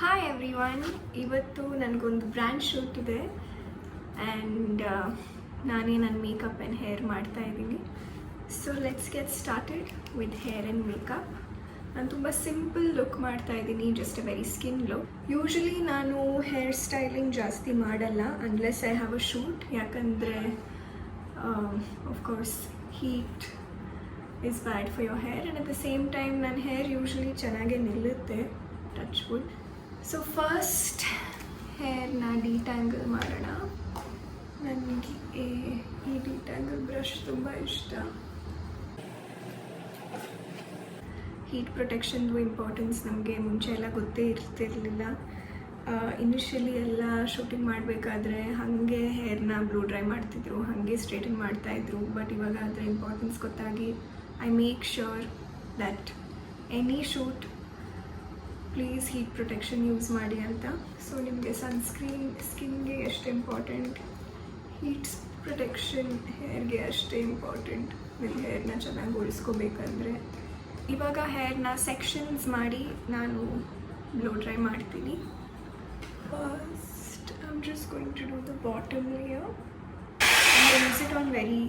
Hi every one, ಇವತ್ತು ನನಗೊಂದು brand shoot ಇದೆ ಆ್ಯಂಡ್ ನಾನೇ ನನ್ನ ಮೇಕಪ್ ಆ್ಯಂಡ್ ಹೇರ್ ಮಾಡ್ತಾ ಇದ್ದೀನಿ. So let's get started with hair and makeup. ನಾನು ತುಂಬ ಸಿಂಪಲ್ ಲುಕ್ ಮಾಡ್ತಾ ಇದ್ದೀನಿ, just a very skin look. Usually ನಾನು ಹೇರ್ ಸ್ಟೈಲಿಂಗ್ ಜಾಸ್ತಿ ಮಾಡಲ್ಲ unless I have a shoot, ಯಾಕಂದರೆ of course heat is bad for your hair and at the same time ನನ್ನ hair usually ಚೆನ್ನಾಗೇ ನಿಲ್ಲುತ್ತೆ, ಟಚ್ ವುಡ್. ಸೊ ಫಸ್ಟ್ ಹೇರ್ನ detangle ಮಾಡೋಣ. ನನಗೆ ಈ ಡಿಟ್ಯಾಂಗಲ್ ಬ್ರಷ್ ತುಂಬ ಇಷ್ಟ. ಹೀಟ್ ಪ್ರೊಟೆಕ್ಷನ್ದು ಇಂಪಾರ್ಟೆನ್ಸ್ ನಮಗೆ ಮುಂಚೆ ಎಲ್ಲ ಗೊತ್ತೇ ಇರ್ತಿರಲಿಲ್ಲ. ಇನಿಷಿಯಲಿ ಎಲ್ಲ ಶೂಟಿಂಗ್ ಮಾಡಬೇಕಾದ್ರೆ ಹಾಗೆ ಹೇರ್ನ ಬ್ಲೂ ಡ್ರೈ ಮಾಡ್ತಿದ್ರು, ಹಾಗೆ ಸ್ಟ್ರೇಟನ್ ಮಾಡ್ತಾಯಿದ್ರು. ಬಟ್ ಇವಾಗ ಅದರ ಇಂಪಾರ್ಟೆನ್ಸ್ ಗೊತ್ತಾಗಿ I make sure that any shoot please heat protection use ಮಾಡಿ ಅಂತ. ಸೊ ನಿಮಗೆ ಸನ್ಸ್ಕ್ರೀನ್ ಸ್ಕಿನ್ಗೆ ಎಷ್ಟು ಇಂಪಾರ್ಟೆಂಟ್, ಹೀಟ್ ಪ್ರೊಟೆಕ್ಷನ್ ಹೇರ್ಗೆ ಅಷ್ಟೇ ಇಂಪಾರ್ಟೆಂಟ್. ನಿಮ್ಮ ಹೇರ್ನ ಚೆನ್ನಾಗಿ ಉಳಿಸ್ಕೋಬೇಕಂದ್ರೆ ಇವಾಗ ಹೇರ್ನ ಸೆಕ್ಷನ್ಸ್ ಮಾಡಿ ನಾನು ಬ್ಲೋ ಡ್ರೈ ಮಾಡ್ತೀನಿ. First I am just going to do the bottom layer and use it on very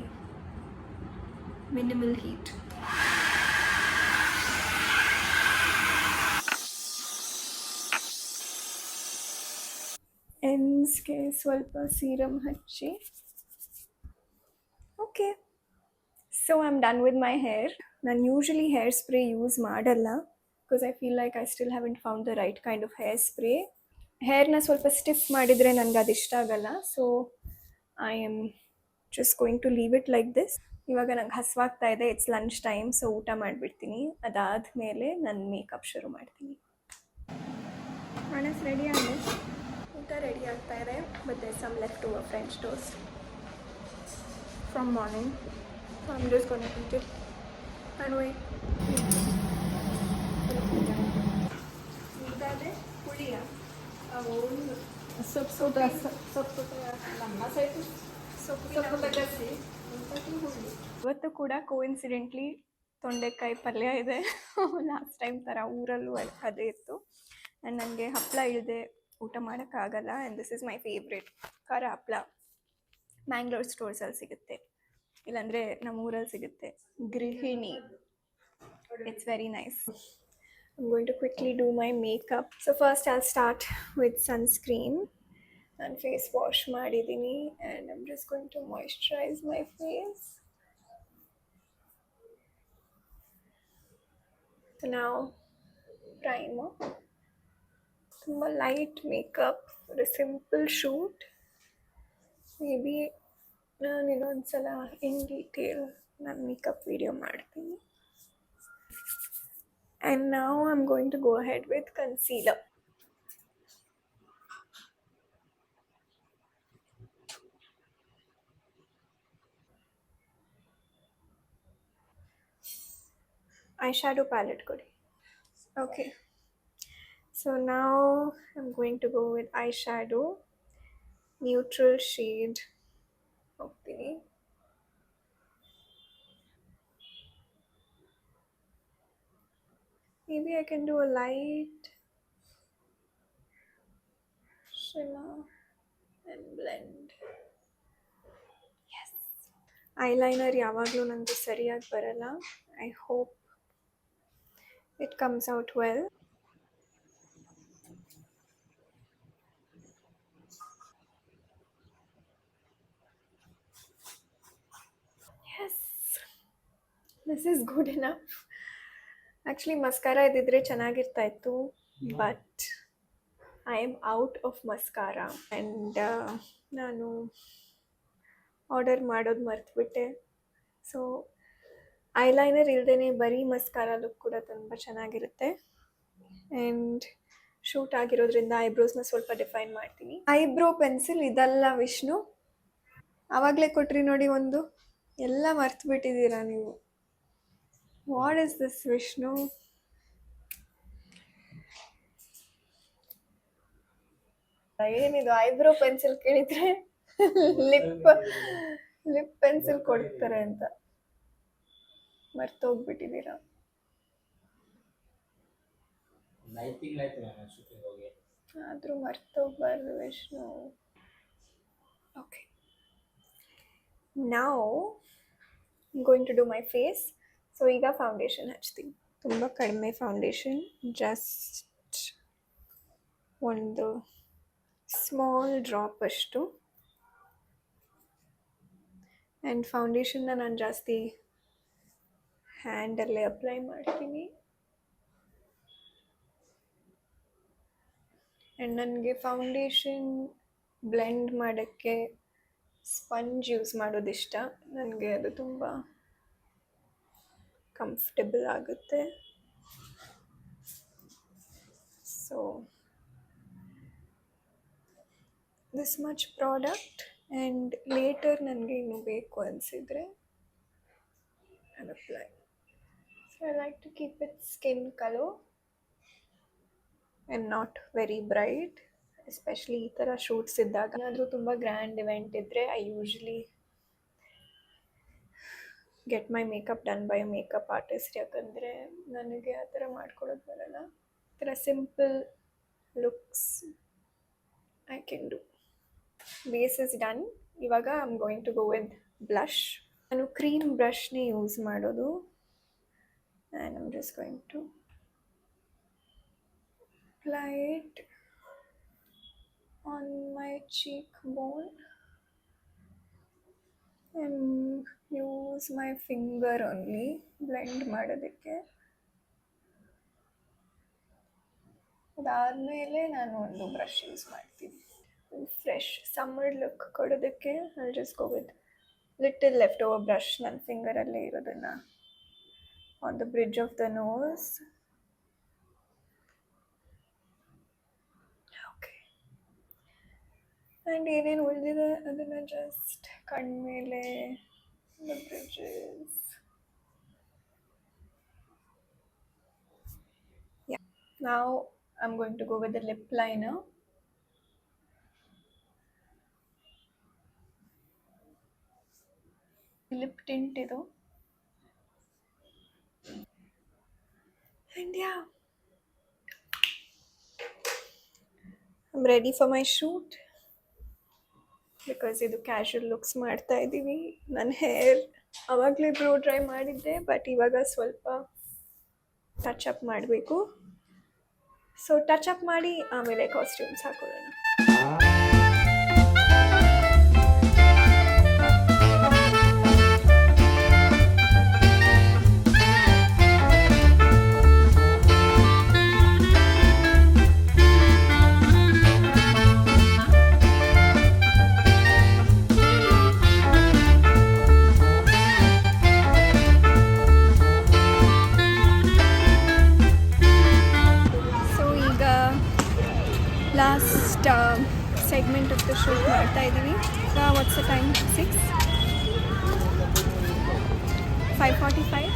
minimal heat. ಎಂಡ್ಸ್ಗೆ ಸ್ವಲ್ಪ ಸೀರಮ್ ಹಚ್ಚಿ. Okay, so I am done with my hair. ನಾನು ಯೂಶಲಿ ಹೇರ್ ಸ್ಪ್ರೇ ಯೂಸ್ ಮಾಡಲ್ಲ because I feel like I still haven't found the right kind of hair spray. ಹೇರ್ನ ಸ್ವಲ್ಪ stiff ಮಾಡಿದರೆ ನನಗೆ ಅದು ಇಷ್ಟ ಆಗಲ್ಲ. So I am just going to leave it like this. ಇವಾಗ ನಂಗೆ ಹಸುವಾಗ್ತಾ ಇದೆ, ಇಟ್ಸ್ ಲಂಚ್ ಟೈಮ್, ಸೊ ಊಟ ಮಾಡಿಬಿಡ್ತೀನಿ. ಅದಾದಮೇಲೆ ನಾನು ಮೇಕಪ್ ಶುರು ಮಾಡ್ತೀನಿ. ಮನಸ್ ರೆಡಿ ಆಗಿದೆ, ಊಟ ರೆಡಿ ಆಗ್ತಾ ಇದೆ. But there some left over French toast from morning. So I'm just gonna eat it and wait. ಇದಾದರೆ ಹುಳಿಯ ಸೊಪ್ಪು ತಗಸಿ ಹುಳಿ. ಇವತ್ತು ಕೂಡ ಕೋಇನ್ಸಿಡೆಂಟ್ಲಿ ತೊಂಡೆಕಾಯಿ ಪಲ್ಯ ಇದೆ. ಲಾಸ್ಟ್ ಟೈಮ್ ಥರ ಊರಲ್ಲೂ ಅದೇ ಇತ್ತು. ಆ್ಯಂಡ್ ನನಗೆ ಹಪ್ಪಳ ಇಲ್ಲದೆ ಊಟ ಮಾಡೋಕ್ಕಾಗಲ್ಲ. And this is my favourite ಖಾರ ಹಪ್ಪಳ. ಮ್ಯಾಂಗ್ಳೂರ್ ಸ್ಟೋರ್ಸಲ್ಲಿ ಸಿಗುತ್ತೆ, ಇಲ್ಲಾಂದರೆ ನಮ್ಮ ಊರಲ್ಲಿ ಸಿಗುತ್ತೆ, ಗೃಹಿಣಿ. It's very nice. I'm going to quickly do my makeup. So first I'll start with sunscreen and face wash ಮಾಡಿದ್ದೀನಿ, and I'm just going to moisturize my face. So now primer. ತುಂಬ light makeup for a simple shoot. May be ನಾನು ಇನ್ನೊಂದ್ಸಲ in detail ನಾನು makeup video ಮಾಡ್ತೀನಿ. And now I'm going to go ahead with concealer. Eyeshadow palette kodi. Okay, so now I'm going to go with eyeshadow, neutral shade ಹೋಗ್ತೀನಿ. Maybe I can do a light shimmer and blend. Yes. Eyeliner ಯಾವಾಗಲೂ ನನಗೆ ಸರಿಯಾಗಿ ಬರಲ್ಲ. I hope it comes out well. Yes, this is good enough. Actually mascara ಇದ್ದಿದ್ರೆ ಚೆನ್ನಾಗಿರ್ತಾ ಇತ್ತು, but I am out of mascara. And ನಾನು order ಮಾಡೋದು ಮರ್ತುಬಿಟ್ಟೆ. ಸೊ ಐಲೈನರ್ ಇಲ್ಲದೇ ಬರೀ ಮಸ್ಕಾರಾ ಲುಕ್ ಕೂಡ ತುಂಬ ಚೆನ್ನಾಗಿರುತ್ತೆ. ಆ್ಯಂಡ್ ಶೂಟ್ ಆಗಿರೋದ್ರಿಂದ ಐಬ್ರೋಸ್ನ ಸ್ವಲ್ಪ ಡಿಫೈನ್ ಮಾಡ್ತೀನಿ. ಐಬ್ರೋ ಪೆನ್ಸಿಲ್ ಇದಲ್ಲ ವಿಷ್ಣು, ಆವಾಗಲೇ ಕೊಟ್ರಿ ನೋಡಿ ಒಂದು, ಎಲ್ಲ ಮರ್ತು ಬಿಟ್ಟಿದ್ದೀರಾ ನೀವು. What is this Vishnu? ಏನಿದು ಐಬ್ರೋ ಪೆನ್ಸಿಲ್ ಕೇಳಿದ್ರೆ ಲಿಪ್ ಪೆನ್ಸಿಲ್ ಕೊಡ್ತಾರೆ ಅಂತ ಮರ್ತೋಗ್ಬಿಟ್ಟಿದ್ದೀರಾ. ಆದರೂ ಮರ್ತೋಗ್ಬಾರ್ದು ವಿಷ್ಣು. ಓಕೆ, ನಾವು going to do my face. So ಈಗ ಫೌಂಡೇಶನ್ ಹಚ್ತೀನಿ. ತುಂಬ ಕಡಿಮೆ ಫೌಂಡೇಶನ್, ಜಸ್ಟ್ ಒಂದು ಸ್ಮಾಲ್ ಡ್ರಾಪ್ ಅಷ್ಟು. ಆ್ಯಂಡ್ ಫೌಂಡೇಶನ್ನ ನಾನು ಜಾಸ್ತಿ ಹ್ಯಾಂಡಲ್ಲೇ ಅಪ್ಲೈ ಮಾಡ್ತೀನಿ. ಆ್ಯಂಡ್ ನನಗೆ ಫೌಂಡೇಶನ್ ಬ್ಲೆಂಡ್ ಮಾಡೋಕ್ಕೆ ಸ್ಪಂಜ್ ಯೂಸ್ ಮಾಡೋದಿಷ್ಟ. ನನಗೆ ಅದು ತುಂಬ ಕಂಫರ್ಟಬಲ್ ಆಗುತ್ತೆ. So this much product, and later ನನಗೆ ಇನ್ನೂ ಬೇಕು ಅನಿಸಿದರೆ I apply. So I like to keep it skin colour and not very bright. Especially ಈ ಥರ ಶೂಟ್ಸ್ ಇದ್ದಾಗ, ಏನಾದರೂ ತುಂಬ ಗ್ರ್ಯಾಂಡ್ ಇವೆಂಟ್ ಇದ್ದರೆ I usually get my makeup done by makeup artist. ಯಾಕಂದರೆ ನನಗೆ ಆ ಥರ ಮಾಡ್ಕೊಡೋದು ಬರಲ್ಲ. ಈ ಥರ simple looks I can do. Base is done. ಇವಾಗ I am going to go with blush. ನಾನು ಕ್ರೀಮ್ ಬ್ರಷ್ನೇ ಯೂಸ್ ಮಾಡೋದು. And I am just going to apply it on my cheekbone and use my finger only blend ಮಾಡೋದಕ್ಕೆ. ಅದಾದಮೇಲೆ ನಾನು ಒಂದು brush use ಮಾಡ್ತೀನಿ. Fresh summer look ಕೊಡೋದಕ್ಕೆ I just go with little left over brush ನನ್ನ ಫಿಂಗರಲ್ಲೇ ಇರೋದನ್ನು on the bridge of the nose. And ಏನೇನು ಉಳಿದಿದೆ ಅದನ್ನು ಜಸ್ಟ್ ಕಣ್ಮೇಲೆ ದ ಬ್ರಿಡ್ಜಸ್. ಯಾ, ನಾವು I am going to go with the lip liner. Lip tint ಇದು. And yeah, I am ready for my shoot. Because ಇದು casual looks ಮಾಡ್ತಾ ಇದ್ದೀವಿ. ನನ್ನ ಹೇರ್ ಆವಾಗಲೇ ಬ್ಲೂ ಡ್ರೈ ಮಾಡಿದ್ದೆ, ಬಟ್ ಇವಾಗ ಸ್ವಲ್ಪ ಟಚ್ ಅಪ್ ಮಾಡಬೇಕು. ಸೊ ಟಚ್ ಅಪ್ ಮಾಡಿ ಆಮೇಲೆ ಕಾಸ್ಟ್ಯೂಮ್ಸ್ ಹಾಕೊಳ್ಳೋಣ. Last segment of the shoot ಮಾಡ್ತಾ ಇದ್ದೀವಿ. What's the time? 5:45.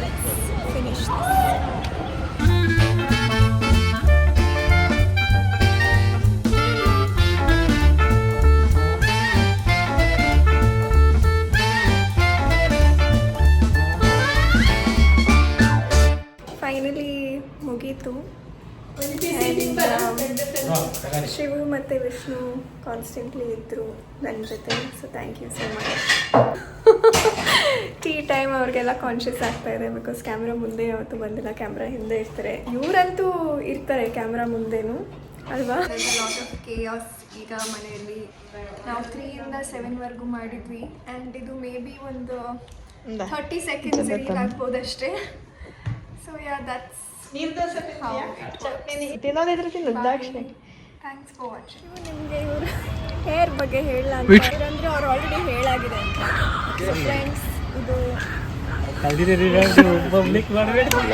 Let's finish this. Finally ಮುಗೀತು. ಶಿವು ಮತ್ತು ವಿಷ್ಣು ಕಾನ್ಸ್ಟೆಂಟ್ಲಿ ಇದ್ದರು ನನ್ನ ಜೊತೆ. So thank you so much. Tea time ಅವ್ರಿಗೆಲ್ಲ ಕಾನ್ಷಿಯಸ್ ಆಗ್ತಾ ಇದೆ, ಬಿಕಾಸ್ ಕ್ಯಾಮ್ರಾ ಮುಂದೆ ಯಾವತ್ತು ಬಂದಿಲ್ಲ, ಕ್ಯಾಮ್ರಾ ಹಿಂದೆ ಇರ್ತಾರೆ. ಇವರಂತೂ ಇರ್ತಾರೆ ಕ್ಯಾಮ್ರಾ ಮುಂದೆನೂ ಅಲ್ವಾ. ಲಾಟ್ ಆಫ್ ಕೇಯಾಸ್ ಈಗ ಮನೆಯಲ್ಲಿ. ನಾವು 3 ಇಂದ 7ವರೆಗೂ ಮಾಡಿದ್ವಿ. ಆ್ಯಂಡ್ ಇದು ಮೇ ಬಿ ಒಂದು 30 ಸೆಕೆಂಡ್ಸ್ ಆಗ್ಬೋದಷ್ಟೇ. ಸೊ ಯಾ, ದಟ್ಸ್ ತಿನ್ನೋದಿದ್ರೆ ತಿನ್ನೋದು ದಾಕ್ಷಿಣೆ. Thanks for watching. ನಿಮಗೆ ಇವರು ಹೇರ್ ಬಗ್ಗೆ ಹೇಳಲ್ಲ ಅಂತ ಅಂದರೆ ಅವ್ರು ಆಲ್ರೆಡಿ ಹೇಳಾಗಿದೆ ಅಂತ. ಫ್ರೆಂಡ್ಸ್, ಇದು ಪಬ್ಲಿಕ್ ಮಾಡಬೇಡಿ.